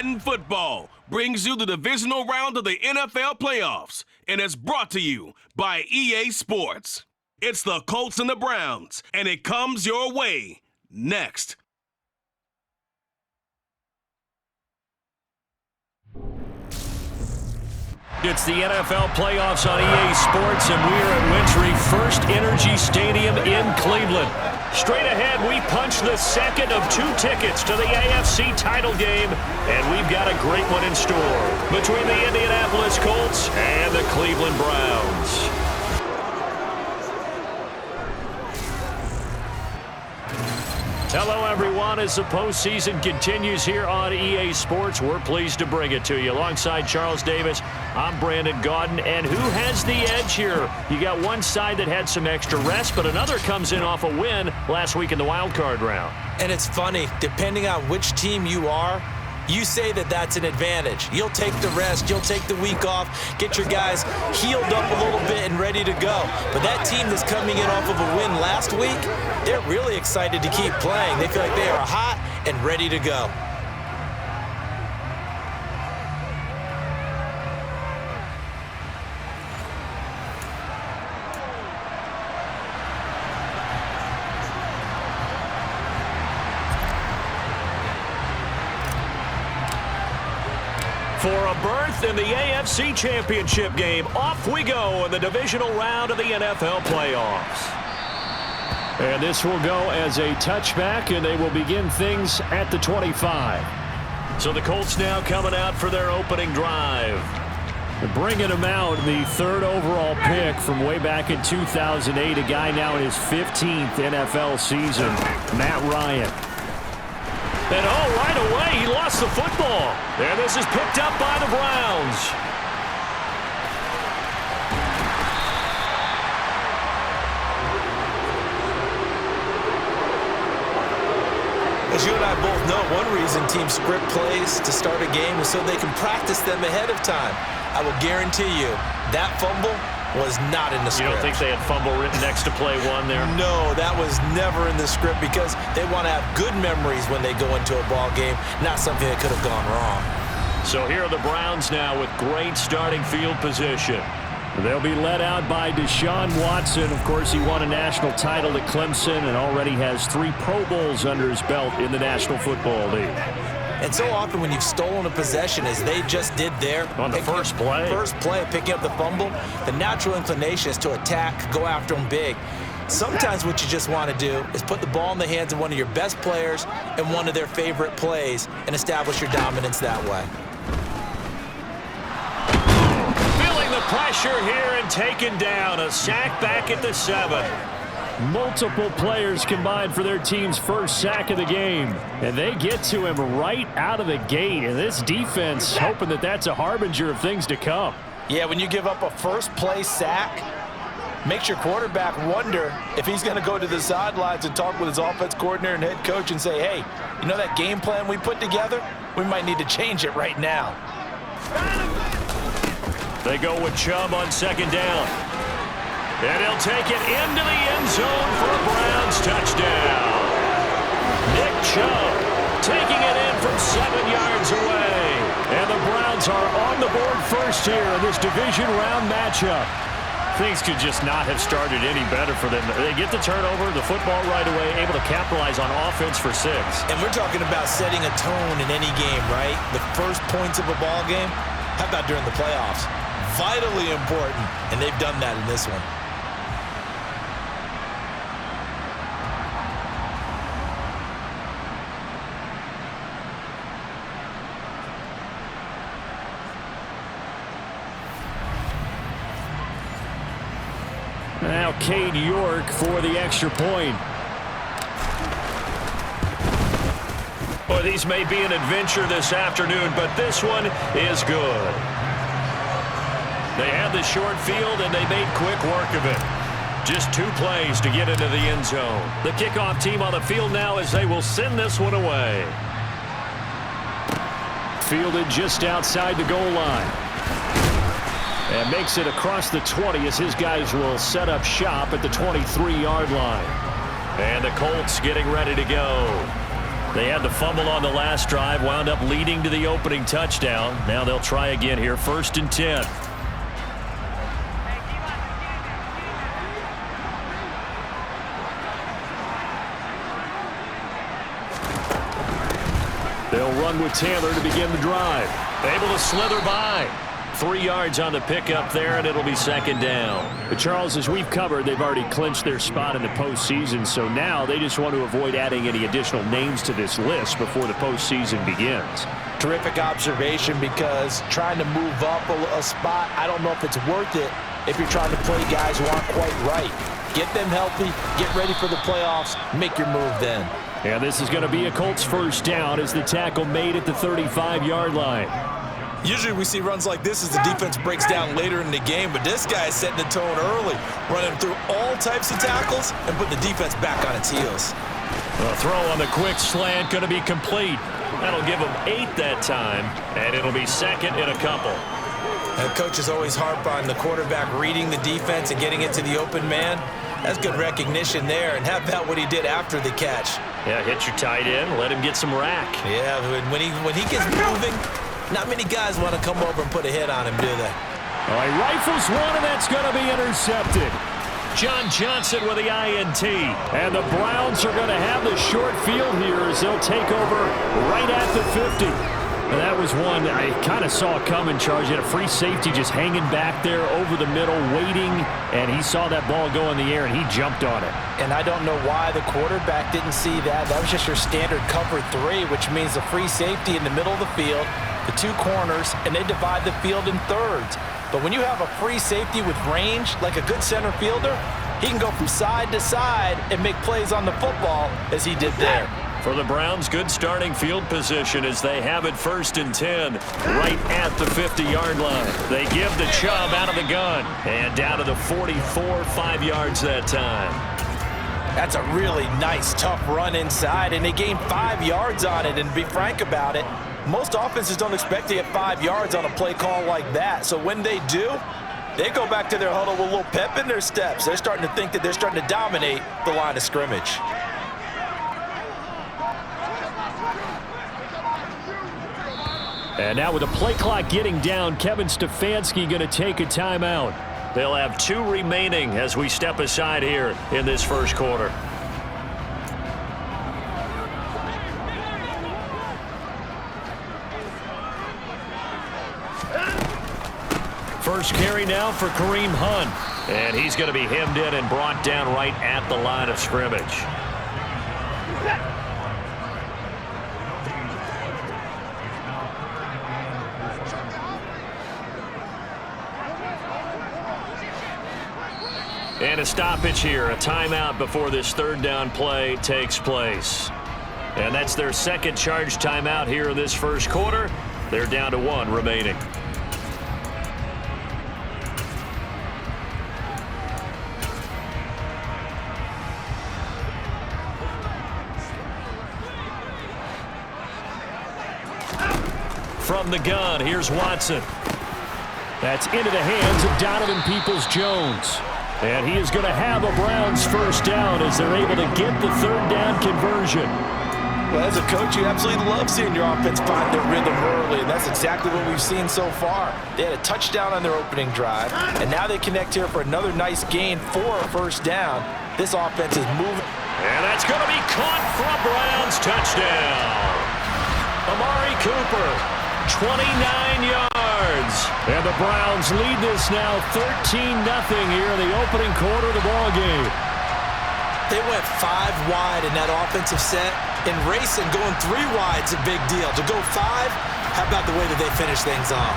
Madden Football brings you the divisional round of the NFL playoffs, and it's brought to you by EA Sports. It's the Colts and the Browns, and it comes your way next. It's the NFL playoffs on EA Sports, and we are at Wintry First Energy Stadium in Cleveland. Straight ahead, we punch the second of 2 tickets to the AFC title game, and we've got a great one in store between the Indianapolis Colts and the Cleveland Browns. Hello, everyone. As the postseason continues here on EA Sports, we're pleased to bring it to you. Alongside Charles Davis, I'm Brandon Gaudin. And who has the edge here? You got one side that had some extra rest, but another comes in off a win last week in the wild card round. And it's funny, depending on which team you are, you say that that's an advantage. You'll take the rest, you'll take the week off, get your guys healed up a little bit and ready to go. But that team that's coming in off of a win last week, they're really excited to keep playing. They feel like they are hot and ready to go. For a berth in the AFC Championship game, off we go in the divisional round of the NFL playoffs. And this will go as a touchback, and they will begin things at the 25. So the Colts now coming out for their opening drive. Bringing him out, the 3rd overall pick from way back in 2008, a guy now in his 15th NFL season, Matt Ryan. And right away, he lost the football. And this is picked up by the Browns. As you and I both know, one reason teams script plays to start a game is so they can practice them ahead of time. I will guarantee you that fumble was not in the script. You don't think they had fumble written next to play 1 there? No, that was never in the script because they want to have good memories when they go into a ball game, not something that could have gone wrong. So here are the Browns now with great starting field position. They'll be led out by Deshaun Watson. Of course, he won a national title at Clemson and already has 3 Pro Bowls under his belt in the National Football League. And so often when you've stolen a possession, as they just did there, on the first play, picking up the fumble, the natural inclination is to attack, go after them big. Sometimes what you just want to do is put the ball in the hands of one of your best players and one of their favorite plays and establish your dominance that way. Feeling the pressure here and taken down. A sack back at the 7. Multiple players combined for their team's first sack of the game. And they get to him right out of the gate. And this defense hoping that that's a harbinger of things to come. Yeah, when you give up a first play sack, makes your quarterback wonder if he's going to go to the sidelines and talk with his offense coordinator and head coach and say, hey, you know that game plan we put together? We might need to change it right now. They go with Chubb on 2nd down. And he'll take it into the end zone for a Browns touchdown. Nick Chubb taking it in from 7 yards away. And the Browns are on the board first here in this division round matchup. Things could just not have started any better for them. They get the turnover, the football right away, able to capitalize on offense for 6. And we're talking about setting a tone in any game, right? The first points of a ball game, how about during the playoffs? Vitally important, and they've done that in this one. Now Cade York for the extra point. Boy, these may be an adventure this afternoon, but this one is good. They had the short field, and they made quick work of it. Just 2 plays to get into the end zone. The kickoff team on the field now as they will send this one away. Fielded just outside the goal line. And makes it across the 20 as his guys will set up shop at the 23-yard line. And the Colts getting ready to go. They had the fumble on the last drive, wound up leading to the opening touchdown. Now they'll try again here, 1st and 10. They'll run with Taylor to begin the drive. Able to slither by. 3 yards on the pickup there, and it'll be 2nd down. But Charles, as we've covered, they've already clinched their spot in the postseason, so now they just want to avoid adding any additional names to this list before the postseason begins. Terrific observation, because trying to move up a spot, I don't know if it's worth it if you're trying to play guys who aren't quite right. Get them healthy, get ready for the playoffs, make your move then. And this is going to be a Colts 1st down as the tackle made at the 35-yard line. Usually we see runs like this as the defense breaks down later in the game, but this guy is setting the tone early, running through all types of tackles and putting the defense back on its heels. The throw on the quick slant going to be complete. That'll give them 8 that time, and it'll be 2nd and a couple. And coaches always harp on the quarterback reading the defense and getting it to the open man. That's good recognition there, and how about what he did after the catch? Yeah, hit your tight end, let him get some rack. Yeah, when he gets moving, not many guys want to come over and put a hit on him, do they? All right, rifles one, and that's going to be intercepted. John Johnson with the INT. And the Browns are going to have the short field here as they'll take over right at the 50. And that was one I kind of saw coming, Charles. You had a free safety just hanging back there over the middle, waiting, and he saw that ball go in the air, and he jumped on it. And I don't know why the quarterback didn't see that. That was just your standard cover 3, which means the free safety in the middle of the field, the 2 corners, and they divide the field in thirds. But when you have a free safety with range, like a good center fielder, he can go from side to side and make plays on the football as he did there. For the Browns, good starting field position as they have it 1st and 10 right at the 50-yard line. They give the Chubb out of the gun and down to the 44, 5 yards that time. That's a really nice, tough run inside, and they gained 5 yards on it. And to be frank about it, most offenses don't expect to get 5 yards on a play call like that. So when they do, they go back to their huddle with a little pep in their steps. They're starting to think that they're starting to dominate the line of scrimmage. And now with the play clock getting down, Kevin Stefanski going to take a timeout. They'll have 2 remaining as we step aside here in this 1st quarter. First carry now for Kareem Hunt. And he's going to be hemmed in and brought down right at the line of scrimmage. And a stoppage here, a timeout before this 3rd down play takes place. And that's their 2nd charge timeout here in this 1st quarter. They're down to 1 remaining. From the gun, here's Watson. That's into the hands of Donovan Peoples-Jones. And he is going to have a Browns 1st down as they're able to get the 3rd down conversion. Well, as a coach, you absolutely love seeing your offense find their rhythm early, and that's exactly what we've seen so far. They had a touchdown on their opening drive, and now they connect here for another nice gain for a 1st down. This offense is moving. And that's going to be caught for a Browns touchdown. Amari Cooper, 29 yards. And the Browns lead this now 13-0 here in the opening quarter of the ball game. They went 5 wide in that offensive set. In racing, going 3 wide's a big deal. To go 5, how about the way that they finish things off?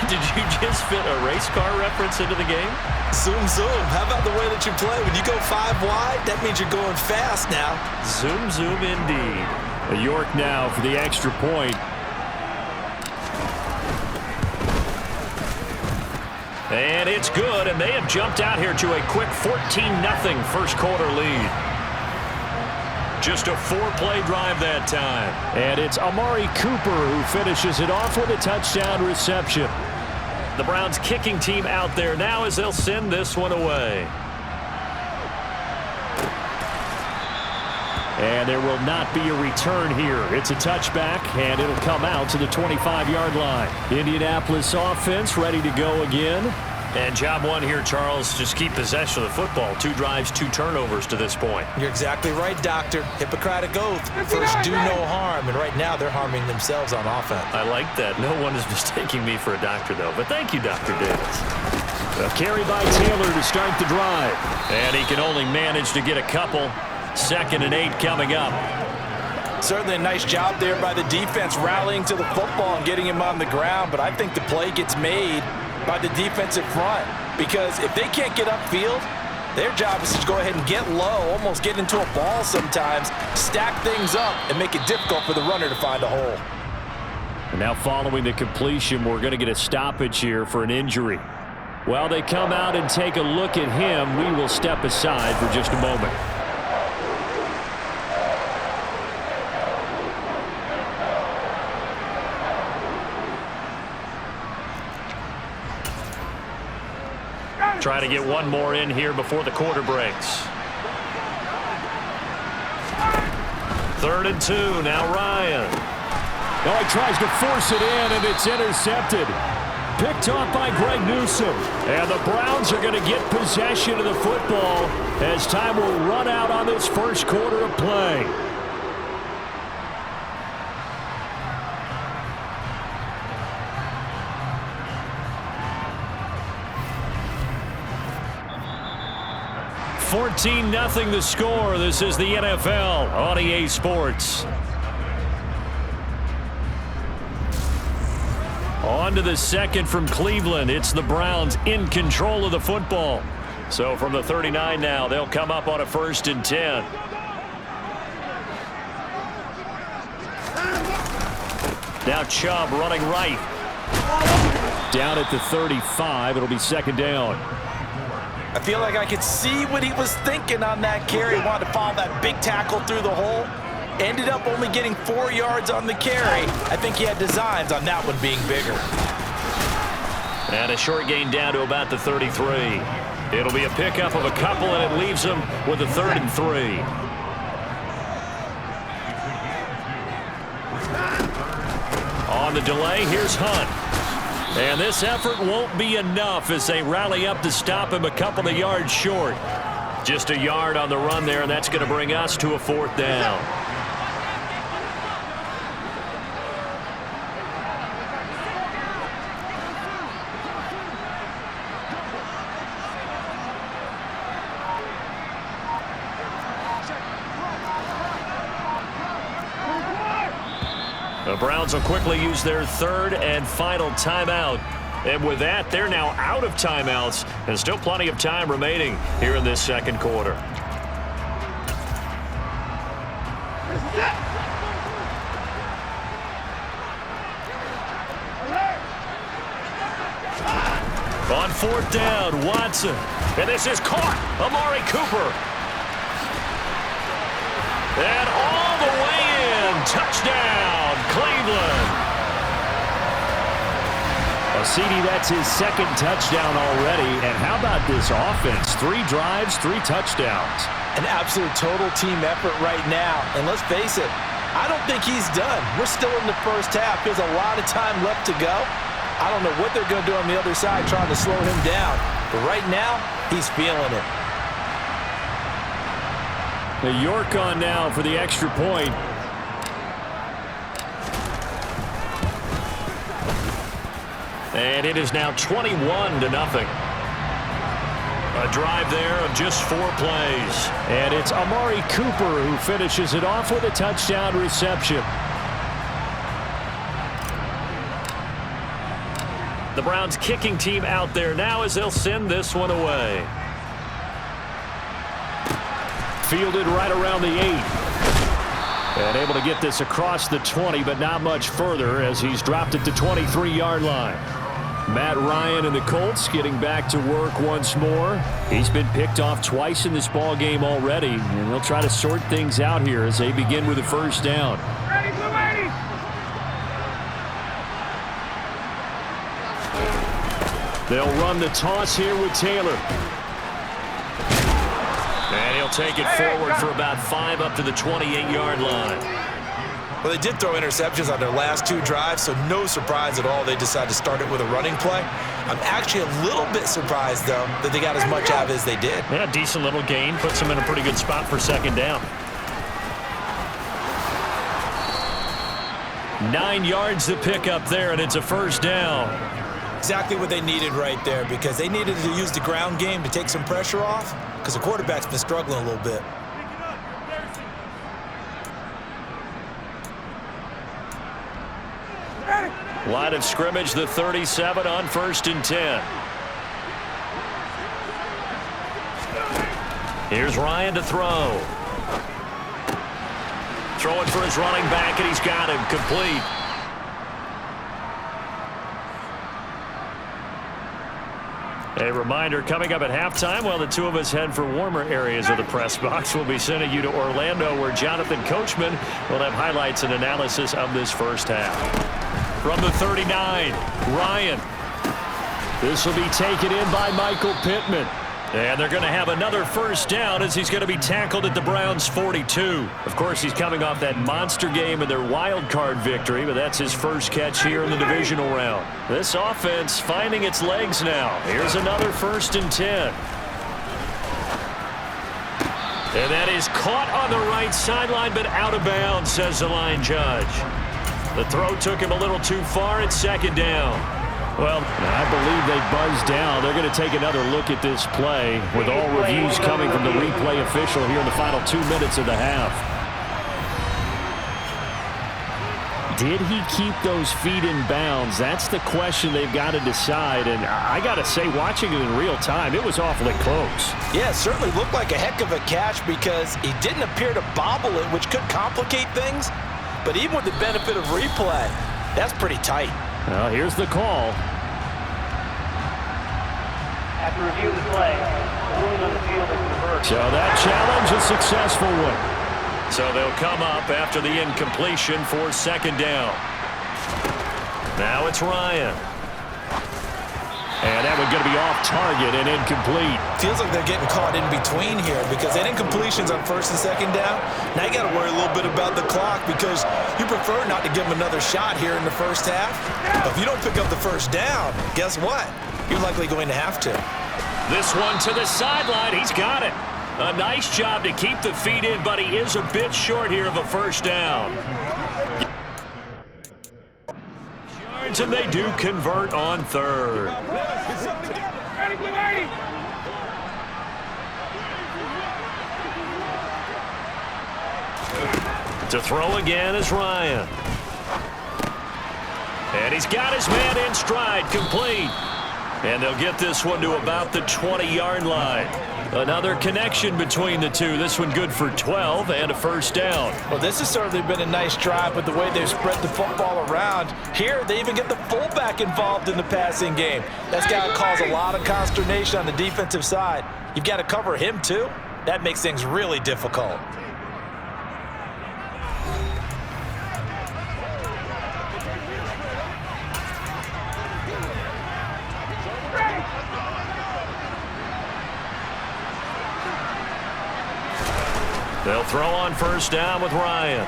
Did you just fit a race car reference into the game? Zoom, zoom. How about the way that you play? When you go 5 wide, that means you're going fast now. Zoom, zoom indeed. York now for the extra point. And it's good, and they have jumped out here to a quick 14-0 1st quarter lead. Just a 4-play drive that time. And it's Amari Cooper who finishes it off with a touchdown reception. The Browns kicking team out there now as they'll send this one away. And there will not be a return here. It's a touchback, and it'll come out to the 25-yard line. Indianapolis offense ready to go again. And job one here, Charles, just keep possession of the football. 2 drives, 2 turnovers to this point. You're exactly right, Doctor. Hippocratic oath. First, do no harm. And right now, they're harming themselves on offense. I like that. No one is mistaking me for a doctor, though. But thank you, Dr. Davis. A carry by Taylor to start the drive. And he can only manage to get a couple. 2nd and 8 coming up. Certainly a nice job there by the defense rallying to the football and getting him on the ground. But I think the play gets made by the defensive front, because if they can't get upfield, their job is to go ahead and get low, almost get into a ball sometimes, stack things up, and make it difficult for the runner to find a hole. And now following the completion, we're going to get a stoppage here for an injury. While they come out and take a look at him, we will step aside for just a moment. Try to get one more in here before the quarter breaks. 3rd and 2. Now Ryan. Oh, he tries to force it in, and it's intercepted. Picked off by Greg Newsome. And the Browns are going to get possession of the football as time will run out on this first quarter of play. $14-0 the score. This is the NFL on EA Sports. On to the second from Cleveland. It's the Browns in control of the football. So from the 39 now, they'll come up on a 1st and 10. Now Chubb running right. Down at the 35. It'll be 2nd down. I feel like I could see what he was thinking on that carry. Wanted to follow that big tackle through the hole. Ended up only getting 4 yards on the carry. I think he had designs on that one being bigger. And a short gain down to about the 33. It'll be a pickup of a couple, and it leaves him with a 3rd and 3. On the delay, here's Hunt. And this effort won't be enough as they rally up to stop him a couple of yards short. Just a yard on the run there, and that's going to bring us to a 4th down. The Browns will quickly use their 3rd and final timeout. And with that, they're now out of timeouts, and still plenty of time remaining here in this 2nd quarter. On 4th down, Watson. And this is caught. Amari Cooper. And all the way in. Touchdown, Cleveland. CD, that's his 2nd touchdown already. And how about this offense? 3 drives, 3 touchdowns. An absolute total team effort right now. And let's face it, I don't think he's done. We're still in the first half. There's a lot of time left to go. I don't know what they're going to do on the other side trying to slow him down. But right now, he's feeling it. The York on now for the extra point. And it is now 21-0. A drive there of just 4 plays. And it's Amari Cooper who finishes it off with a touchdown reception. The Browns kicking team out there now as they'll send this one away. Fielded right around the 8. And able to get this across the 20, but not much further as he's dropped it to 23-yard line. Matt Ryan and the Colts getting back to work once more. He's been picked off twice in this ball game already, and they'll try to sort things out here as they begin with a 1st down. They'll run the toss here with Taylor. And he'll take it forward for about 5 up to the 28-yard line. Well, they did throw interceptions on their last 2 drives, so no surprise at all they decided to start it with a running play. I'm actually a little bit surprised, though, that they got as much out of it as they did. Yeah, decent little gain. Puts them in a pretty good spot for second down. 9 yards to pick up there, and it's a first down. Exactly what they needed right there, because they needed to use the ground game to take some pressure off, because the quarterback's been struggling a little bit. Line of scrimmage, the 37 on 1st and 10. Here's Ryan to throw. Throwing for his running back, and he's got him complete. A reminder, coming up at halftime, while the two of us head for warmer areas of the press box, we'll be sending you to Orlando, where Jonathan Coachman will have highlights and analysis of this first half. From the 39, Ryan. This will be taken in by Michael Pittman. And they're going to have another first down as he's going to be tackled at the Browns' 42. Of course, he's coming off that monster game in their wild card victory, but that's his first catch here in the divisional round. This offense finding its legs now. Here's another 1st and 10. And that is caught on the right sideline, but out of bounds, says the line judge. The throw took him a little too far at second down. Well, I believe they buzzed down. They're going to take another look at this play with all reviews coming from the replay official here in the final 2 minutes of the half. Did he keep those feet in bounds? That's the question they've got to decide. And I got to say, watching it in real time, it was awfully close. Yeah, it certainly looked like a heck of a catch because he didn't appear to bobble it, which could complicate things. But even with the benefit of replay, that's pretty tight. Well, here's the call. After review of the play, the ruling on the field is reversed. So that challenge, a successful one. So they'll come up after the incompletion for second down. Now it's Ryan. And that one's going to be off target and incomplete. Feels like they're getting caught in between here because that incompletion's on 1st and 2nd down. Now you got to worry a little bit about the clock because you prefer not to give them another shot here in the first half. But if you don't pick up the first down, guess what? You're likely going to have to. This one to the sideline. He's got it. A nice job to keep the feet in, but he is a bit short here of a first down. And they do convert on 3rd. To throw again is Ryan. And he's got his man in stride, complete. And they'll get this one to about the 20-yard line. Another connection between the two. This one good for 12 and a first down. Well, this has certainly been a nice drive with the way they've spread the football around. Here, they even get the fullback involved in the passing game. That's got to cause a lot of consternation on the defensive side. You've got to cover him, too. That makes things really difficult. They'll throw on first down with Ryan.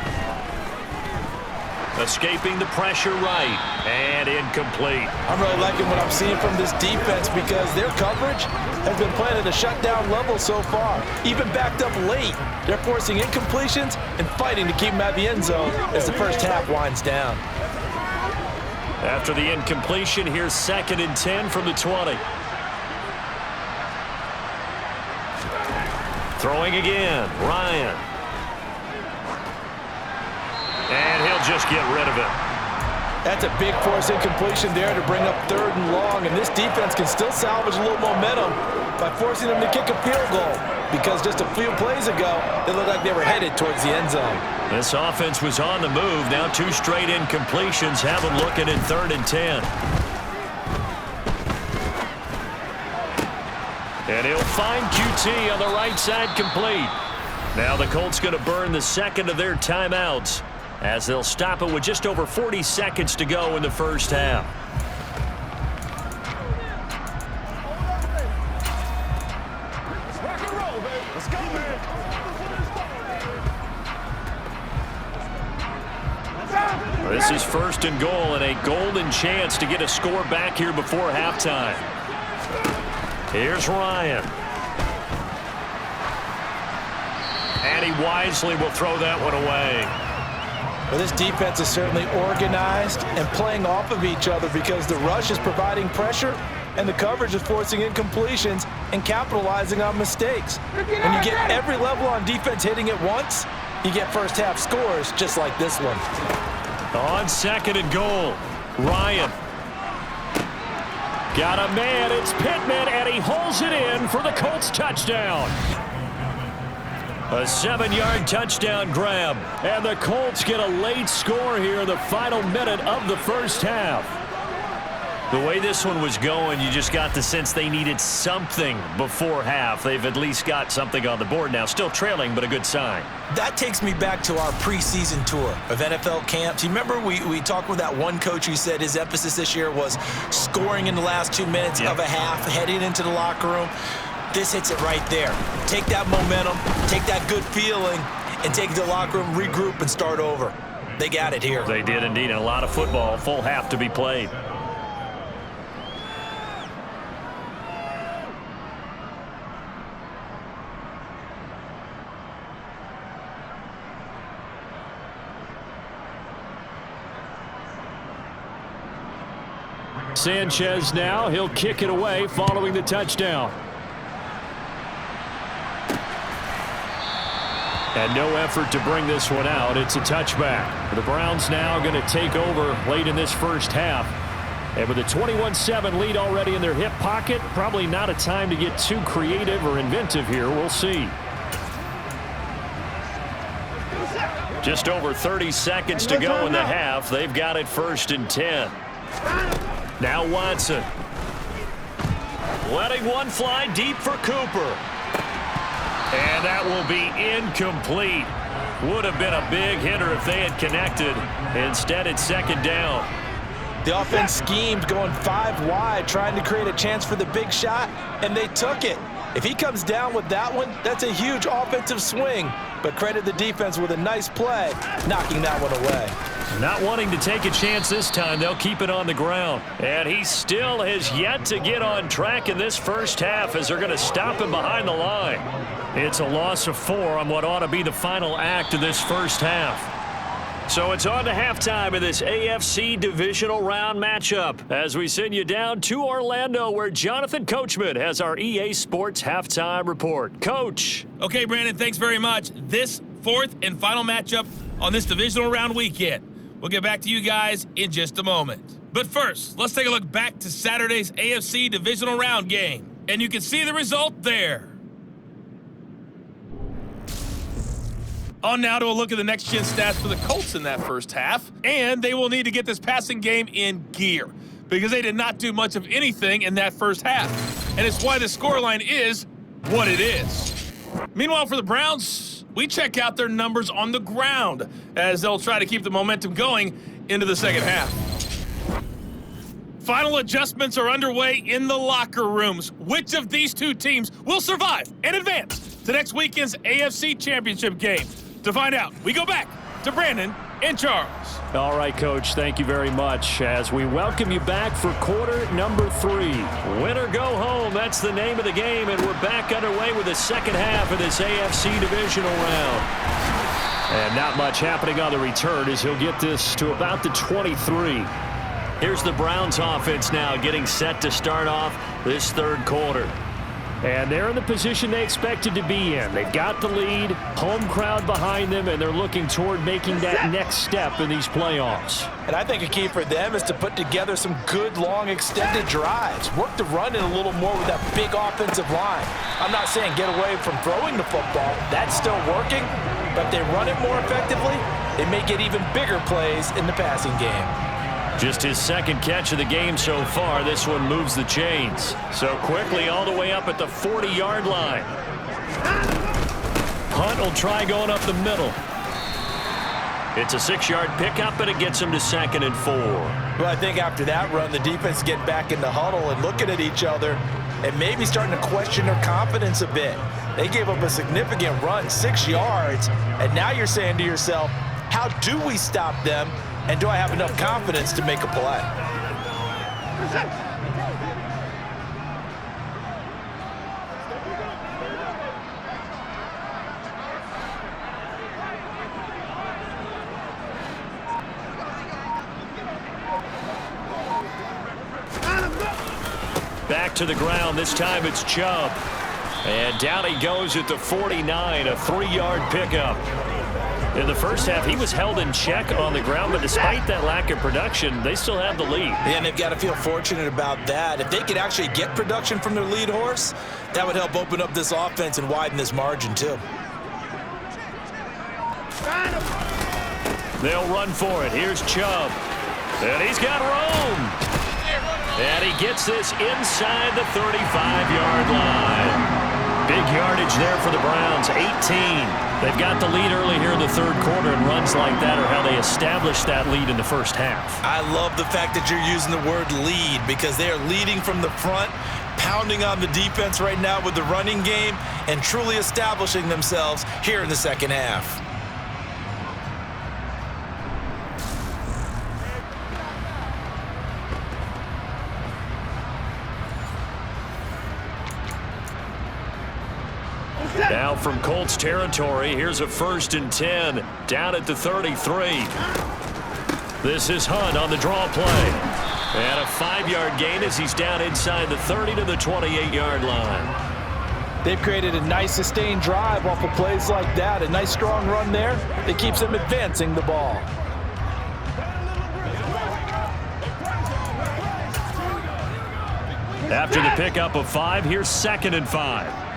Escaping the pressure right. And incomplete. I'm really liking what I'm seeing from this defense because their coverage has been playing at a shutdown level so far. Even backed up late, they're forcing incompletions and fighting to keep them out of the end zone as the first half winds down. After the incompletion, here's 2nd and 10 from the 20. Throwing again, Ryan. And he'll just get rid of it. That's a big force incompletion there to bring up 3rd and long, and this defense can still salvage a little momentum by forcing them to kick a field goal because just a few plays ago, they looked like they were headed towards the end zone. This offense was on the move. Now 2 straight incompletions have them looking in 3rd and 10. And he'll find QT on the right side complete. Now the Colts going to burn the 2nd of their timeouts as they'll stop it with just over 40 seconds to go in the first half. Let's go, man. This is 1st and goal and a golden chance to get a score back here before halftime. Here's Ryan. And he wisely will throw that one away. Well, this defense is certainly organized and playing off of each other because the rush is providing pressure and the coverage is forcing incompletions and capitalizing on mistakes. When you get every level on defense hitting at once, you get first half scores just like this one. On 2nd and goal, Ryan. Got a man, it's Pittman, and he holds it in for the Colts touchdown. A 7-yard touchdown grab. And the Colts get a late score here in the final minute of the first half. The way this one was going, you just got the sense they needed something before half. They've at least got something on the board now. Still trailing, but a good sign. That takes me back to our preseason tour of NFL camps. You remember we talked with that one coach who said his emphasis this year was scoring in the last 2 minutes of a half, heading into the locker room. This hits it right there. Take that momentum, take that good feeling, and take it to the locker room, regroup, and start over. They got it here. They did indeed, and a lot of football, full half to be played. Sanchez now, he'll kick it away following the touchdown. And no effort to bring this one out. It's a touchback. The Browns now going to take over late in this first half. And with a 21-7 lead already in their hip pocket, probably not a time to get too creative or inventive here. We'll see. Just over 30 seconds to go in the half. They've got it 1st and 10. Now Watson. Letting one fly deep for Cooper. And that will be incomplete. Would have been a big hitter if they had connected. Instead, it's 2nd down. The offense schemed going 5 wide, trying to create a chance for the big shot, and they took it. If he comes down with that one, that's a huge offensive swing. But credit the defense with a nice play, knocking that one away. Not wanting to take a chance this time, they'll keep it on the ground. And he still has yet to get on track in this first half as they're going to stop him behind the line. It's a loss of 4 on what ought to be the final act of this first half. So it's on to halftime of this AFC Divisional Round matchup as we send you down to Orlando where Jonathan Coachman has our EA Sports Halftime Report. Coach. Okay, Brandon, thanks very much. This 4th and final matchup on this Divisional Round weekend. We'll get back to you guys in just a moment. But first, let's take a look back to Saturday's AFC Divisional Round game. And you can see the result there. On now to a look at the next-gen stats for the Colts in that first half. And they will need to get this passing game in gear because they did not do much of anything in that first half. And it's why the scoreline is what it is. Meanwhile, for the Browns, we check out their numbers on the ground as they'll try to keep the momentum going into the second half. Final adjustments are underway in the locker rooms. Which of these two teams will survive and advance to next weekend's AFC Championship game? To find out, we go back to Brandon and Charles. All right, Coach, thank you very much as we welcome you back for quarter number 3. Win or go home, that's the name of the game, and we're back underway with the second half of this AFC Divisional Round. And not much happening on the return as he'll get this to about the 23. Here's the Browns offense now getting set to start off this third quarter. And they're in the position they expected to be in. They've got the lead, home crowd behind them, and they're looking toward making that next step in these playoffs. And I think a key for them is to put together some good, long, extended drives. Work the run in a little more with that big offensive line. I'm not saying get away from throwing the football. That's still working. But if they run it more effectively, they may get even bigger plays in the passing game. Just his second catch of the game so far. This one moves the chains. So quickly all the way up at the 40-yard line. Hunt will try going up the middle. It's a 6-yard pickup, and it gets him to 2nd and 4. Well, I think after that run, the defense get back in the huddle and looking at each other. and maybe starting to question their confidence a bit. They gave up a significant run, 6 yards, and now you're saying to yourself, how do we stop them, and do I have enough confidence to make a play? Back to the ground. This time it's Chubb. And down he goes at the 49, a 3-yard pickup. In the first half, he was held in check on the ground, but despite that lack of production, they still have the lead. Yeah, and they've got to feel fortunate about that. If they could actually get production from their lead horse, that would help open up this offense and widen this margin, too. They'll run for it. Here's Chubb. And he's got room. And he gets this inside the 35-yard line. Big yardage there for the Browns, 18. They've got the lead early here in the third quarter, and runs like that are how they established that lead in the first half. I love the fact that you're using the word lead because they are leading from the front, pounding on the defense right now with the running game, and truly establishing themselves here in the second half. Now from Colts territory, here's a 1st and 10 down at the 33. This is Hunt on the draw play. And a 5-yard gain as he's down inside the 30 to the 28-yard line. They've created a nice sustained drive off of plays like that. A nice strong run there that keeps them advancing the ball. After the pickup of 5, here's 2nd and 5.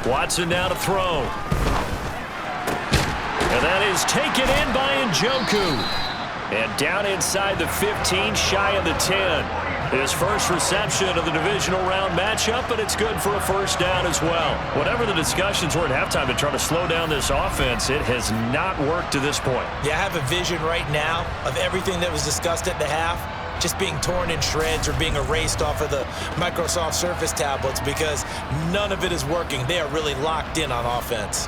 Watson now to throw. And that is taken in by Njoku. And down inside the 15, shy of the 10. His first reception of the divisional round matchup, but it's good for a 1st down as well. Whatever the discussions were at halftime to try to slow down this offense, it has not worked to this point. Yeah, I have a vision right now of everything that was discussed at the half just being torn in shreds or being erased off of the Microsoft Surface tablets because none of it is working. They are really locked in on offense.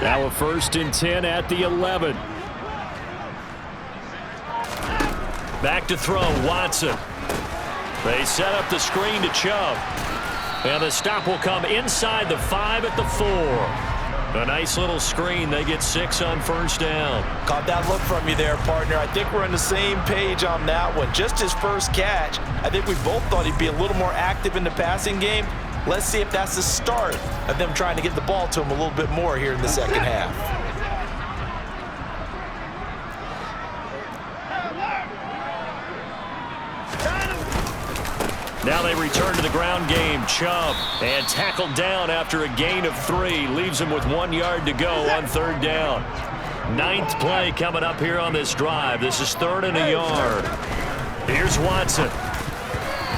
Now a 1st and 10 at the 11. Back to throw, Watson. They set up the screen to Chubb. And the stop will come inside the 5 at the 4. A nice little screen. They get 6 on 1st down. Caught that look from you there, partner. I think we're on the same page on that one. Just his first catch. I think we both thought he'd be a little more active in the passing game. Let's see if that's the start of them trying to get the ball to him a little bit more here in the second half. Now they return to the ground game. Chubb, and tackled down after a gain of 3. Leaves him with 1 yard to go on 3rd down. 9th play coming up here on this drive. This is 3rd and a yard. Here's Watson.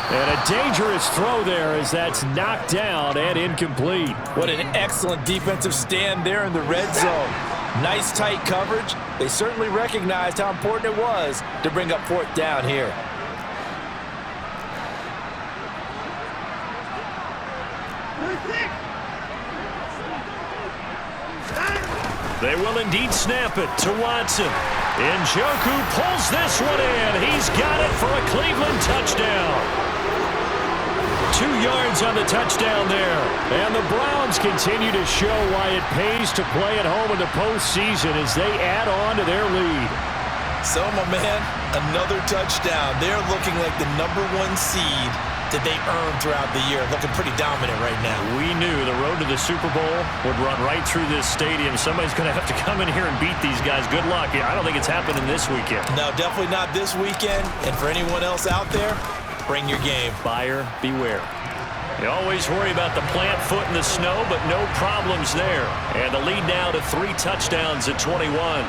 And a dangerous throw there as that's knocked down and incomplete. What an excellent defensive stand there in the red zone. Nice tight coverage. They certainly recognized how important it was to bring up 4th down here. They will indeed snap it to Watson. Njoku pulls this one in. He's got it for a Cleveland touchdown. 2 yards on the touchdown there. And the Browns continue to show why it pays to play at home in the postseason as they add on to their lead. So, my man, another touchdown. They're looking like the #1 seed that they earned throughout the year. Looking pretty dominant right now. We knew the road to the Super Bowl would run right through this stadium. Somebody's going to have to come in here and beat these guys. Good luck. I don't think it's happening this weekend. No, definitely not this weekend. And for anyone else out there, bring your game. Buyer beware. You always worry about the plant foot in the snow, but no problems there. And the lead now to 3 touchdowns at 21.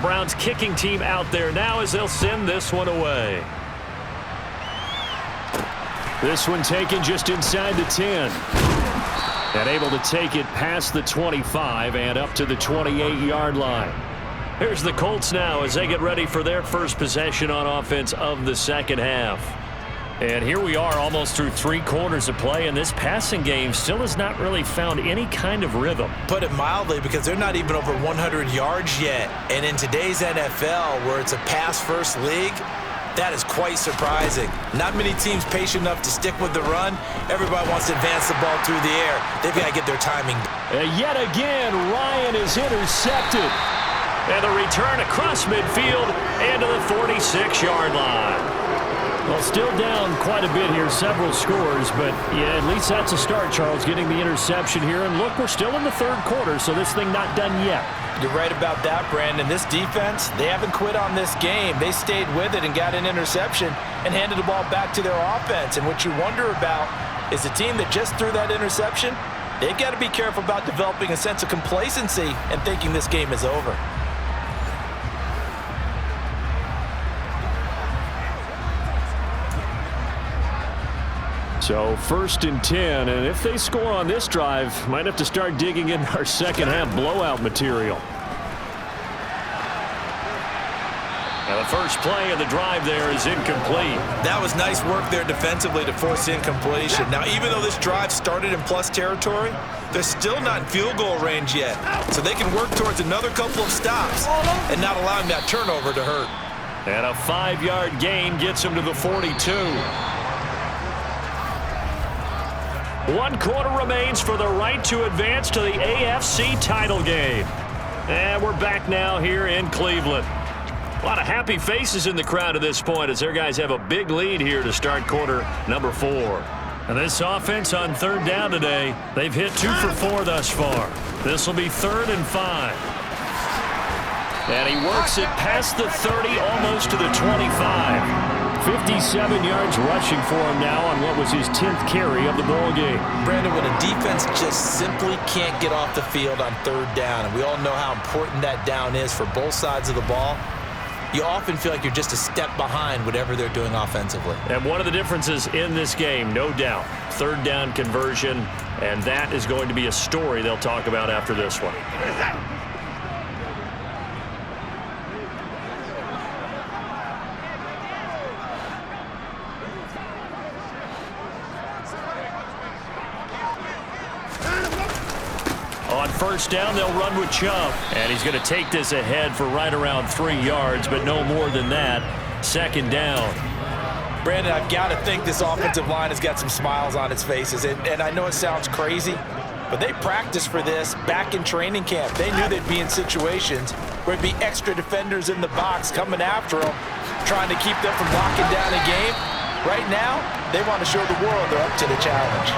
Browns kicking team out there now as they'll send this one away. This one taken just inside the 10. And able to take it past the 25 and up to the 28-yard line. Here's the Colts now as they get ready for their first possession on offense of the second half. And here we are almost through 3 quarters of play, and this passing game still has not really found any kind of rhythm. Put it mildly, because they're not even over 100 yards yet. And in today's NFL, where it's a pass-first league, that is quite surprising. Not many teams patient enough to stick with the run. Everybody wants to advance the ball through the air. They've got to get their timing. And yet again, Ryan is intercepted. And the return across midfield and to the 46-yard line. Well, still down quite a bit here, several scores, but yeah, at least that's a start, Charles, getting the interception here. And look, we're still in the third quarter, so this thing not done yet. You're right about that, Brandon. This defense, they haven't quit on this game. They stayed with it and got an interception and handed the ball back to their offense. And what you wonder about is the team that just threw that interception, they've got to be careful about developing a sense of complacency and thinking this game is over. So 1st and 10, and if they score on this drive, might have to start digging in our second half blowout material. And the first play of the drive there is incomplete. That was nice work there defensively to force incompletion. Now, even though this drive started in plus territory, they're still not in field goal range yet. So they can work towards another couple of stops and not allowing that turnover to hurt. And a 5-yard gain gets him to the 42. 1 quarter remains for the right to advance to the AFC title game. And we're back now here in Cleveland. A lot of happy faces in the crowd at this point as their guys have a big lead here to start quarter number 4. And this offense on 3rd down today, they've hit 2 for 4 thus far. This will be 3rd and 5. And he works it past the 30, almost to the 25. 57 yards rushing for him now on what was his 10th carry of the ball game. Brandon, when a defense just simply can't get off the field on 3rd down, and we all know how important that down is for both sides of the ball, you often feel like you're just a step behind whatever they're doing offensively. And one of the differences in this game, no doubt, 3rd down conversion, and that is going to be a story they'll talk about after this one. On 1st down, they'll run with Chubb. And he's going to take this ahead for right around 3 yards, but no more than that. 2nd down. Brandon, I've got to think this offensive line has got some smiles on its faces. And I know it sounds crazy, but they practiced for this back in training camp. They knew they'd be in situations where it'd be extra defenders in the box coming after them, trying to keep them from locking down a game. Right now, they want to show the world they're up to the challenge.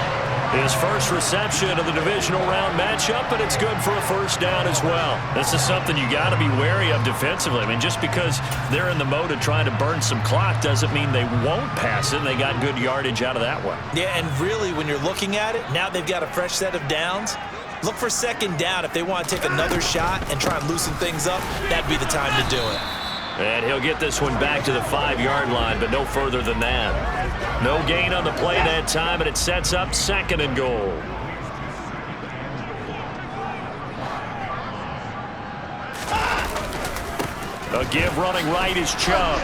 His first reception of the divisional round matchup, and it's good for a 1st down as well. This is something you got to be wary of defensively. I mean, just because they're in the mode of trying to burn some clock doesn't mean they won't pass it, and they got good yardage out of that one. Yeah, and really, when you're looking at it, now they've got a fresh set of downs. Look for 2nd down. If they want to take another shot and try and loosen things up, that'd be the time to do it. And he'll get this one back to the 5-yard line, but no further than that. No gain on the play that time, and it sets up 2nd and goal. A give running right is Chubb.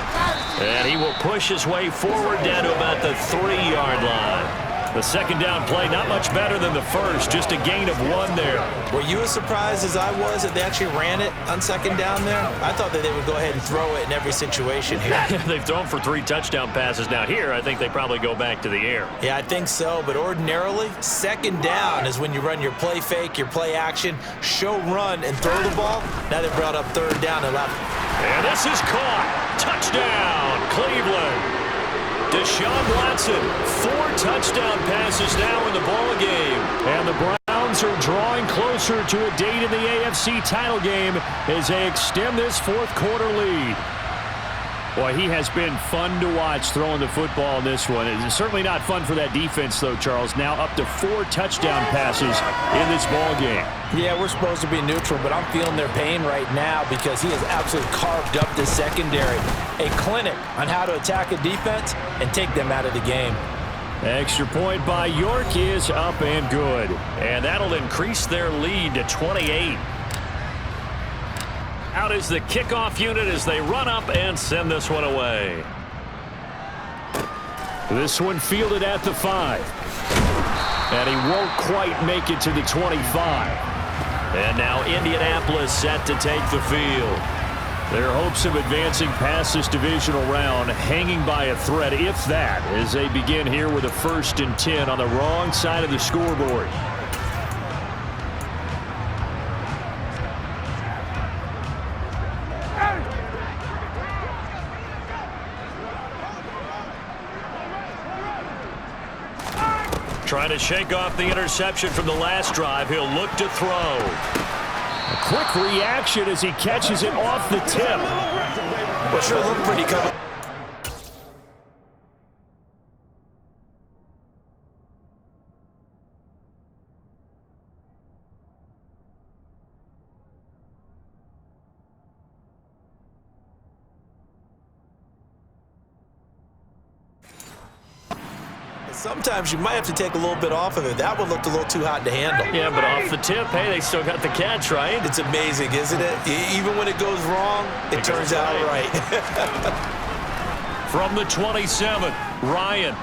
And he will push his way forward down to about the 3-yard line. The 2nd down play, not much better than the first, just a gain of 1 there. Were you as surprised as I was that they actually ran it on 2nd down there? I thought that they would go ahead and throw it in every situation here. They've thrown for 3 touchdown passes. Now here, I think they probably go back to the air. Yeah, I think so, but ordinarily, 2nd down is when you run your play fake, your play action, show run, and throw the ball. Now they brought up 3rd down and left. And this is caught. Touchdown, Cleveland. Deshaun Watson, 4 touchdown passes now in the ball game. And the Browns are drawing closer to a date in the AFC title game as they extend this 4th quarter lead. Boy, he has been fun to watch throwing the football in this one. It's certainly not fun for that defense, though, Charles. Now up to 4 touchdown passes in this ball game. Yeah, we're supposed to be neutral, but I'm feeling their pain right now because he has absolutely carved up the secondary. A clinic on how to attack a defense and take them out of the game. Extra point by York is up and good. And that'll increase their lead to 28. Out is the kickoff unit as they run up and send this one away. This one fielded at the 5. And he won't quite make it to the 25. And now Indianapolis set to take the field. Their hopes of advancing past this divisional round hanging by a thread, if that, as they begin here with a 1st and 10 on the wrong side of the scoreboard. Trying to shake off the interception from the last drive. He'll look to throw. A quick reaction as he catches it off the tip. Well, sure looked pretty coming. Sometimes you might have to take a little bit off of it. That one looked a little too hot to handle. Yeah, but off the tip, hey, they still got the catch, right? It's amazing, isn't it? Even when it goes wrong, it turns out right. From the 27, Ryan.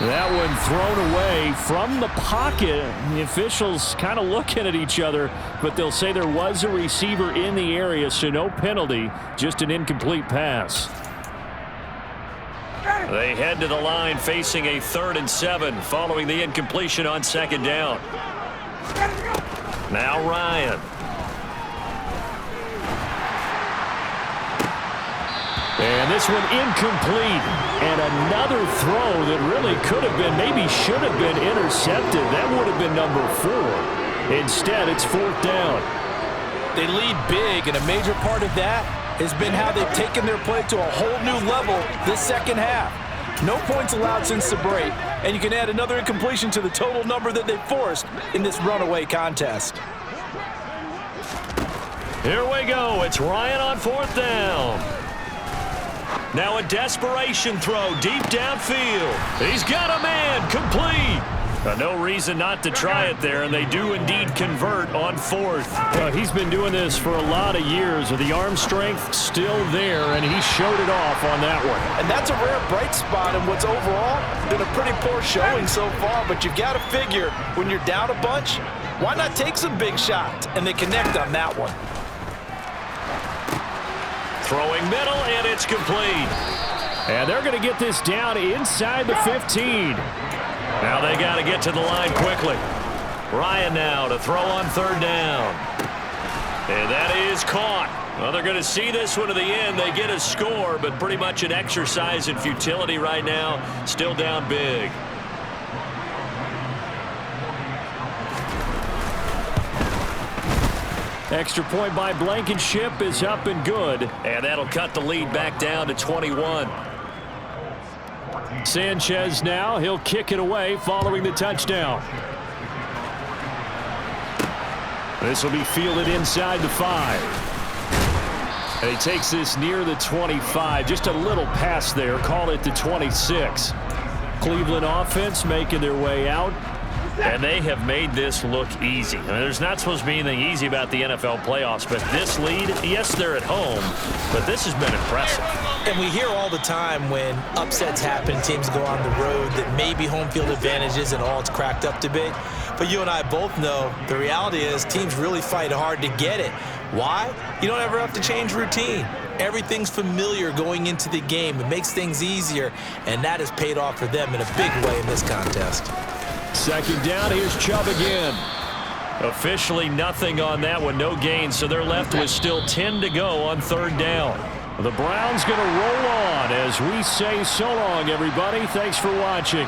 That one thrown away from the pocket. The officials kind of looking at each other, but they'll say there was a receiver in the area, so no penalty, just an incomplete pass. They head to the line facing a 3rd and 7 following the incompletion on 2nd down. Now Ryan. And this one incomplete. And another throw that really could have been, maybe should have been intercepted. That would have been number 4. Instead, it's 4th down. They lead big, and a major part of that has been how they've taken their play to a whole new level this second half. No points allowed since the break, and you can add another incompletion to the total number that they forced in this runaway contest. Here we go. It's Ryan on 4th down. Now a desperation throw deep downfield. He's got a man. Complete. No reason not to try it there, and they do indeed convert on 4th. Well, he's been doing this for a lot of years, with the arm strength still there, and he showed it off on that one. And that's a rare bright spot in what's overall been a pretty poor showing so far, but you've got to figure when you're down a bunch, why not take some big shots? And they connect on that one. Throwing middle, and it's complete. And they're going to get this down inside the 15. Now they got to get to the line quickly. Ryan now to throw on 3rd down. And that is caught. Well, they're going to see this one to the end. They get a score, but pretty much an exercise in futility right now. Still down big. Extra point by Blankenship is up and good. And that'll cut the lead back down to 21. Sanchez now, he'll kick it away following the touchdown. This will be fielded inside the 5. And he takes this near the 25. Just a little pass there, call it the 26. Cleveland offense making their way out. And they have made this look easy. I mean, there's not supposed to be anything easy about the NFL playoffs, but this lead, yes, they're at home, but this has been impressive. And we hear all the time when upsets happen, teams go on the road, that maybe home field advantage isn't all it's cracked up to be. But you and I both know the reality is teams really fight hard to get it. Why? You don't ever have to change routine. Everything's familiar going into the game. It makes things easier, and that has paid off for them in a big way in this contest. 2nd down, here's Chubb again. Officially nothing on that one, no gain, so they're left with still 10 to go on 3rd down. The Browns going to roll on as we say so long, everybody. Thanks for watching.